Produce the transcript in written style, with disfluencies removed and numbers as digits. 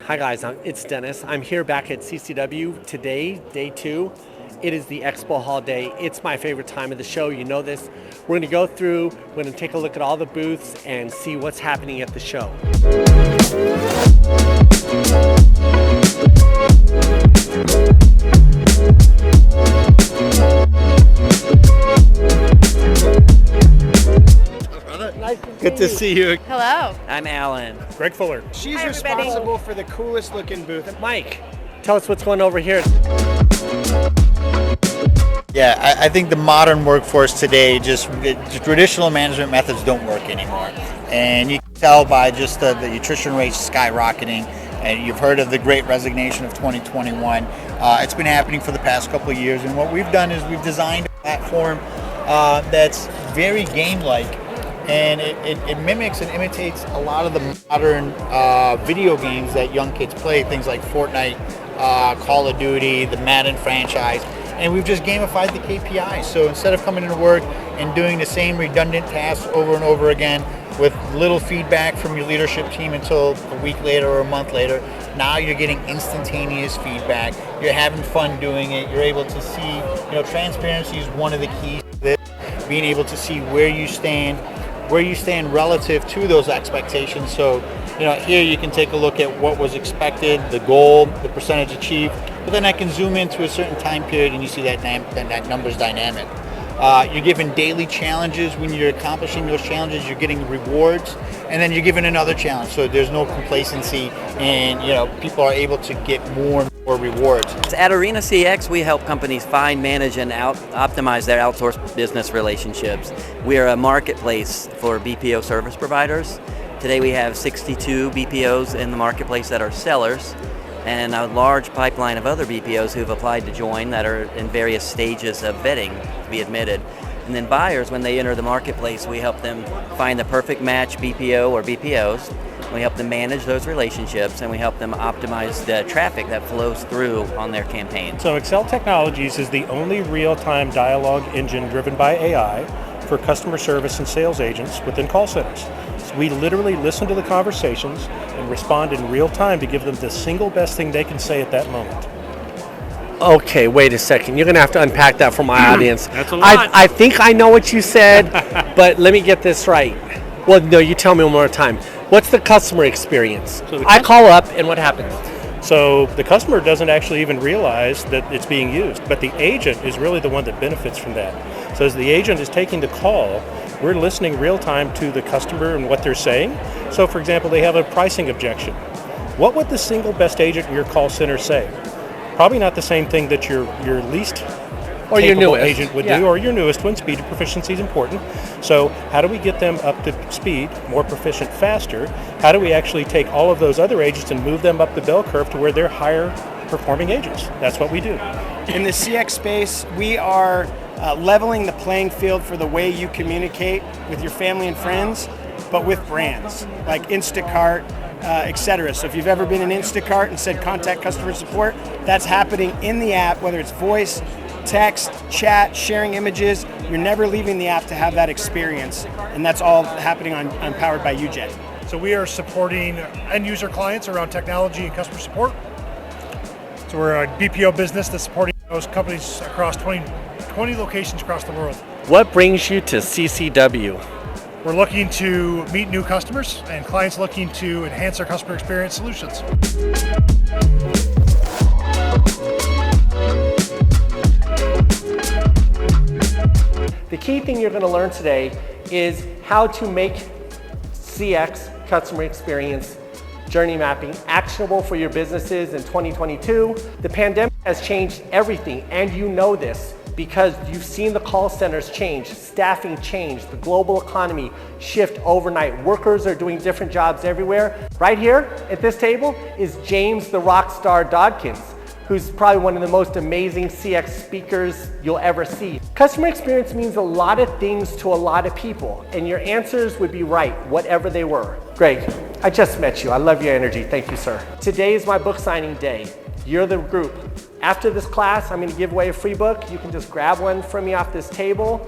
Hi guys, it's Dennis. I'm here back at CCW today, day 2. It is the Expo Hall day. It's my favorite time of the show, you know this. We're going to go through, we're going to take a look at all the booths and see what's happening at the show. Good to see you. Hello. I'm Alan. Greg Fuller. She's Hi, everybody. responsible for the coolest looking booth. Mike, tell us what's going over here. Yeah, I think the modern workforce today, just traditional management methods don't work anymore. And you can tell by just the attrition rates skyrocketing. And you've heard of the great resignation of 2021. It's been happening for the past couple of years. And what we've done is we've designed a platform that's very game-like. And it mimics and imitates a lot of the modern video games that young kids play, things like Fortnite, Call of Duty, the Madden franchise, and we've just gamified the KPIs. So instead of coming into work and doing the same redundant tasks over and over again with little feedback from your leadership team until a week later or a month later, now you're getting instantaneous feedback. You're having fun doing it. You're able to see, transparency is one of the keys to this, being able to see where you stand relative to those expectations. So, here you can take a look at what was expected, the goal, the percentage achieved, but then I can zoom into a certain time period and you see that number's dynamic. You're given daily challenges. When you're accomplishing those challenges, you're getting rewards, and then you're given another challenge. So there's no complacency, and people are able to get more and more rewards. At Arena CX, we help companies find, manage, and optimize their outsourced business relationships. We are a marketplace for BPO service providers. Today we have 62 BPOs in the marketplace that are sellers, and a large pipeline of other BPOs who've applied to join that are in various stages of vetting to be admitted. And then buyers, when they enter the marketplace, we help them find the perfect match BPO or BPOs. We help them manage those relationships, and we help them optimize the traffic that flows through on their campaign. So Excel Technologies is the only real-time dialogue engine driven by AI for customer service and sales agents within call centers. So we literally listen to the conversations and respond in real time to give them the single best thing they can say at that moment. Okay, wait a second. You're going to have to unpack that for my audience. That's a lot. I think I know what you said, but let me get this right. Well, no, you tell me one more time. What's the customer experience? So I call up, and what happens? So the customer doesn't actually even realize that it's being used, but the agent is really the one that benefits from that. So as the agent is taking the call, we're listening real time to the customer and what they're saying. So for example, they have a pricing objection. What would the single best agent in your call center say? Probably not the same thing that your least Or your capable newest agent would do, or your newest one. Speed to proficiency is important. So how do we get them up to speed, more proficient, faster? How do we actually take all of those other agents and move them up the bell curve to where they're higher performing agents? That's what we do. In the CX space, we are leveling the playing field for the way you communicate with your family and friends, but with brands like Instacart, etc. So if you've ever been in Instacart and said contact customer support, that's happening in the app, whether it's voice, text, chat, sharing images. You're never leaving the app to have that experience, and that's all happening on Powered by UJet. So we are supporting end user clients around technology and customer support. So we're a BPO business that's supporting those companies across 20 locations across the world. What brings you to CCW? We're looking to meet new customers and clients looking to enhance their customer experience solutions. The key thing you're going to learn today is how to make CX, customer experience, journey mapping, actionable for your businesses in 2022. The pandemic has changed everything, and you know this because you've seen the call centers change, staffing change, the global economy shift overnight. Workers are doing different jobs everywhere. Right here at this table is James the Rockstar Dodkins, who's probably one of the most amazing CX speakers you'll ever see. Customer experience means a lot of things to a lot of people, and your answers would be right, whatever they were. Greg, I just met you. I love your energy. Thank you, sir. Today is my book signing day. You're the group. After this class, I'm going to give away a free book. You can just grab one from me off this table.